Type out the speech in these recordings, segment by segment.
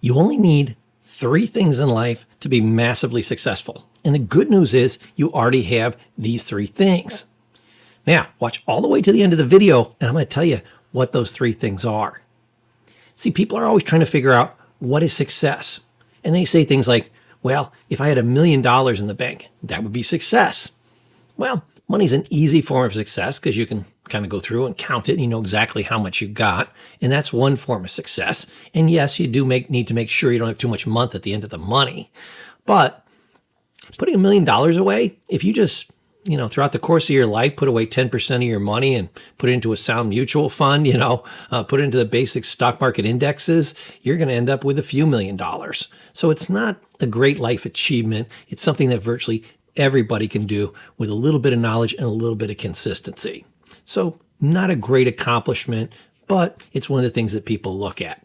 You only need 3 things in life to be massively successful. And the good news is you already have these 3 things. Now, watch all the way to the end of the video, and I'm going to tell you what those 3 things are. See, people are always trying to figure out what is success. And they say things like, well, if I had $1 million in the bank, that would be success. Well, money's an easy form of success because you can kind of go through and count it and you know exactly how much you got. And that's one form of success. And yes, you do need to make sure you don't have too much month at the end of the money. But putting $1 million away, if you just, throughout the course of your life, put away 10% of your money and put it into a sound mutual fund, put it into the basic stock market indexes, you're going to end up with a few $1 million. So it's not a great life achievement. It's something that virtually everybody can do with a little bit of knowledge and a little bit of consistency. So not a great accomplishment, but it's one of the things that people look at.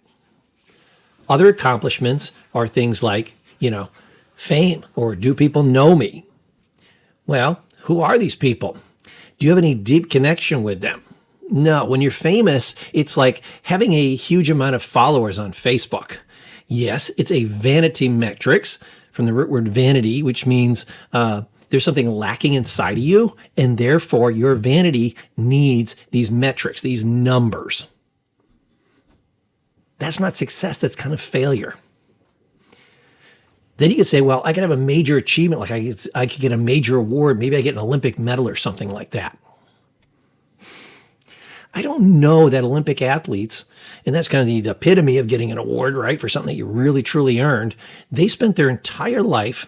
Other accomplishments are things like, fame, or do people know me? Well, who are these people? Do you have any deep connection with them? No, when you're famous, it's like having a huge amount of followers on Facebook. Yes, it's a vanity metrics from the root word vanity, which means there's something lacking inside of you, and therefore your vanity needs these metrics, these numbers. That's not success, that's kind of failure. Then you can say, well, I could have a major achievement, like I could get a major award, maybe I get an Olympic medal or something like that. I don't know that Olympic athletes, and that's kind of the epitome of getting an award, right, for something that you really, truly earned. They spent their entire life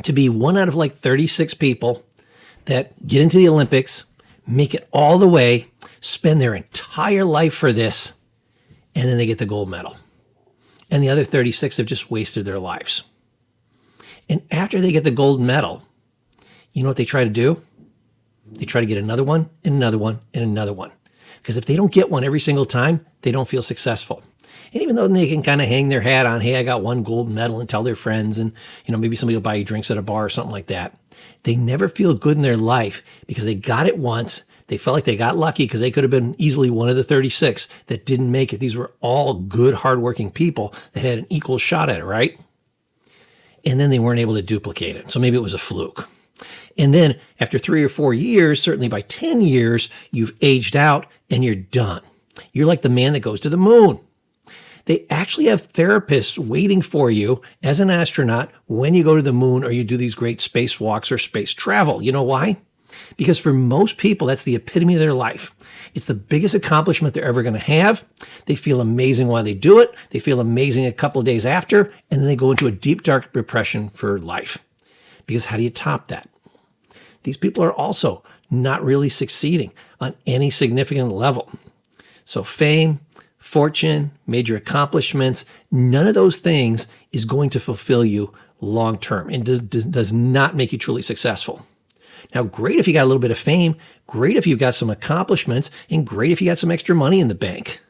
to be one out of like 36 people that get into the Olympics, make it all the way, spend their entire life for this, and then they get the gold medal. And the other 36 have just wasted their lives. And after they get the gold medal, you know what they try to do? They try to get another one and another one and another one. Because if they don't get one every single time, they don't feel successful. And even though they can kind of hang their hat on, hey, I got one gold medal, and tell their friends, and maybe somebody will buy you drinks at a bar or something like that, they never feel good in their life because they got it once. They felt like they got lucky because they could have been easily one of the 36 that didn't make it. These were all good, hardworking people that had an equal shot at it, right? And then they weren't able to duplicate it. So maybe it was a fluke. And then after 3 or 4 years, certainly by 10 years, you've aged out and you're done. You're like the man that goes to the moon. They actually have therapists waiting for you as an astronaut when you go to the moon or you do these great spacewalks or space travel. You know why? Because for most people, that's the epitome of their life. It's the biggest accomplishment they're ever going to have. They feel amazing while they do it. They feel amazing a couple of days after, and then they go into a deep, dark depression for life. Because how do you top that? These people are also not really succeeding on any significant level. So fame, fortune, major accomplishments, none of those things is going to fulfill you long term and does not make you truly successful. Now, great if you got a little bit of fame, great if you've got some accomplishments, and great if you got some extra money in the bank.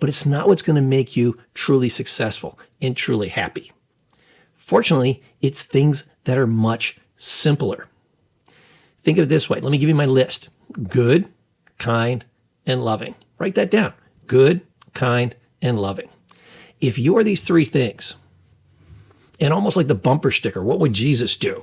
But it's not what's going to make you truly successful and truly happy. Fortunately, it's things that are much simpler. Think of it this way. Let me give you my list. Good, kind, and loving. Write that down. Good, kind, and loving. If you are these 3 things, and almost like the bumper sticker, what would Jesus do?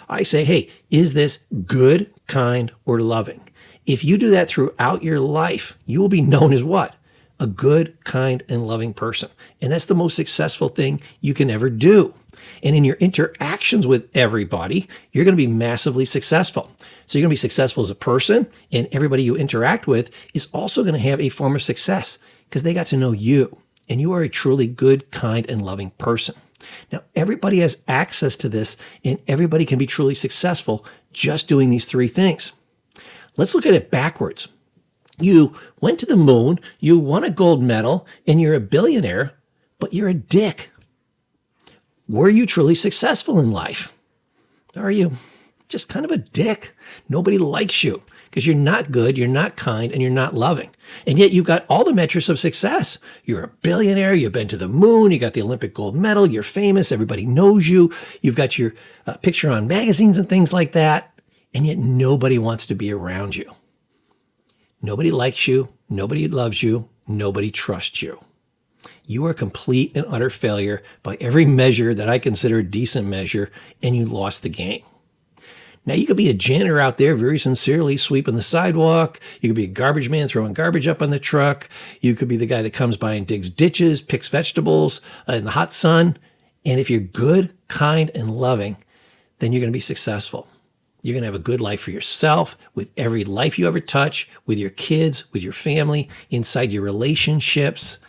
I say, hey, is this good, kind, or loving? If you do that throughout your life, you will be known as what? A good, kind, and loving person. And that's the most successful thing you can ever do. And in your interactions with everybody, you're going to be massively successful. So you're going to be successful as a person, and everybody you interact with is also going to have a form of success because they got to know you. And you are a truly good, kind, and loving person. Now, everybody has access to this, and everybody can be truly successful just doing these 3 things. Let's look at it backwards. You went to the moon, you won a gold medal, and you're a billionaire, but you're a dick. Were you truly successful in life? Or are you just kind of a dick? Nobody likes you because you're not good, you're not kind, and you're not loving. And yet you've got all the metrics of success. You're a billionaire, you've been to the moon, you got the Olympic gold medal, you're famous, everybody knows you, you've got your picture on magazines and things like that, and yet nobody wants to be around you. Nobody likes you, nobody loves you, nobody trusts you. You are a complete and utter failure by every measure that I consider a decent measure, and you lost the game. Now, you could be a janitor out there very sincerely sweeping the sidewalk. You could be a garbage man throwing garbage up on the truck. You could be the guy that comes by and digs ditches, picks vegetables in the hot sun. And if you're good, kind, and loving, then you're going to be successful. You're going to have a good life for yourself, with every life you ever touch, with your kids, with your family, inside your relationships.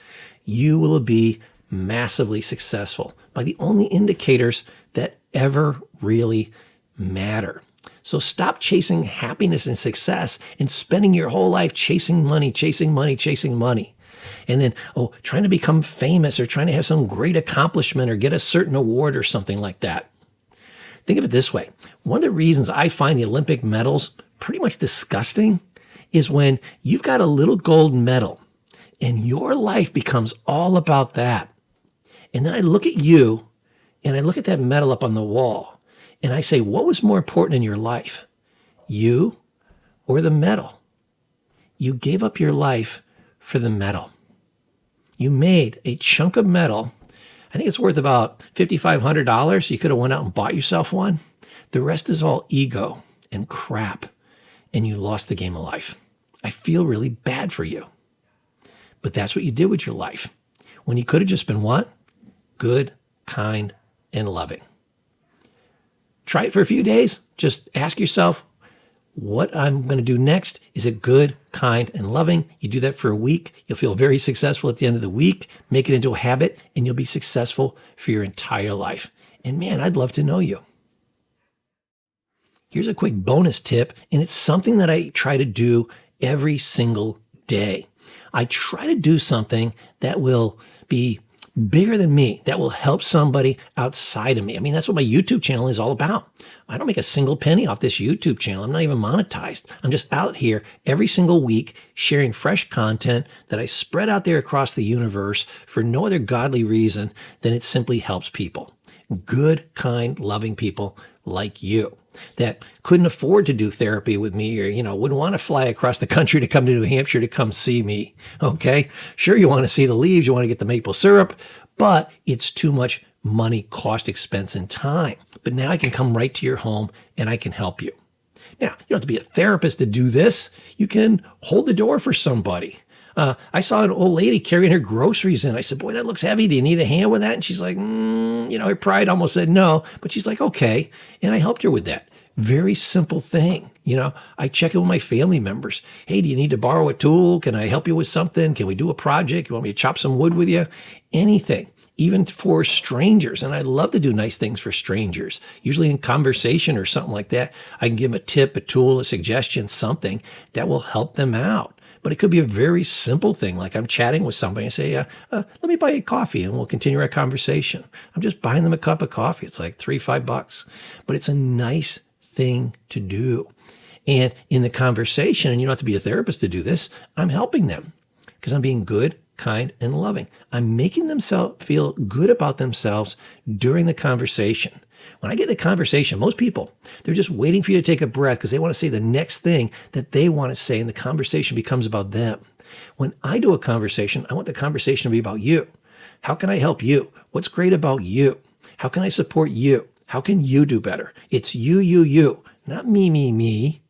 You will be massively successful by the only indicators that ever really matter. So stop chasing happiness and success and spending your whole life chasing money, chasing money, chasing money. And then, trying to become famous or trying to have some great accomplishment or get a certain award or something like that. Think of it this way. One of the reasons I find the Olympic medals pretty much disgusting is when you've got a little gold medal and your life becomes all about that. And then I look at you and I look at that medal up on the wall and I say, what was more important in your life, you or the medal? You gave up your life for the medal. You made a chunk of metal. I think it's worth about $5,500. You could have went out and bought yourself one. The rest is all ego and crap, and you lost the game of life. I feel really bad for you. But that's what you did with your life, when you could have just been what? Good, kind, and loving. Try it for a few days. Just ask yourself, what I'm going to do next, is it good, kind, and loving? You do that for a week. You'll feel very successful at the end of the week. Make it into a habit, and you'll be successful for your entire life. And man, I'd love to know you. Here's a quick bonus tip, and it's something that I try to do every single day. I try to do something that will be bigger than me, that will help somebody outside of me. I mean, that's what my YouTube channel is all about. I don't make a single penny off this YouTube channel. I'm not even monetized. I'm just out here every single week sharing fresh content that I spread out there across the universe for no other godly reason than it simply helps people. Good, kind, loving people like you that couldn't afford to do therapy with me, or, wouldn't want to fly across the country to come to New Hampshire to come see me. Okay. Sure. You want to see the leaves. You want to get the maple syrup, but it's too much money, cost, expense, and time. But now I can come right to your home and I can help you. Now, you don't have to be a therapist to do this. You can hold the door for somebody. I saw an old lady carrying her groceries in. I said, boy, that looks heavy. Do you need a hand with that? And she's like, her pride almost said no, but she's like, okay. And I helped her with that. Very simple thing. I check in with my family members. Hey, do you need to borrow a tool? Can I help you with something? Can we do a project? You want me to chop some wood with you? Anything, even for strangers. And I love to do nice things for strangers, usually in conversation or something like that. I can give them a tip, a tool, a suggestion, something that will help them out. But it could be a very simple thing, like I'm chatting with somebody and say, let me buy you coffee and we'll continue our conversation. I'm just buying them a cup of coffee. It's like $3-5, but it's a nice thing to do. And in the conversation, and you don't have to be a therapist to do this, I'm helping them because I'm being good, kind, and loving. I'm making them feel good about themselves during the conversation. When I get in a conversation, most people, they're just waiting for you to take a breath because they want to say the next thing that they want to say, and the conversation becomes about them. When I do a conversation, I want the conversation to be about you. How can I help you? What's great about you? How can I support you? How can you do better? It's you, not me.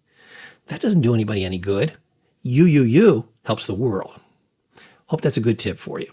That doesn't do anybody any good. You helps the world. Hope that's a good tip for you.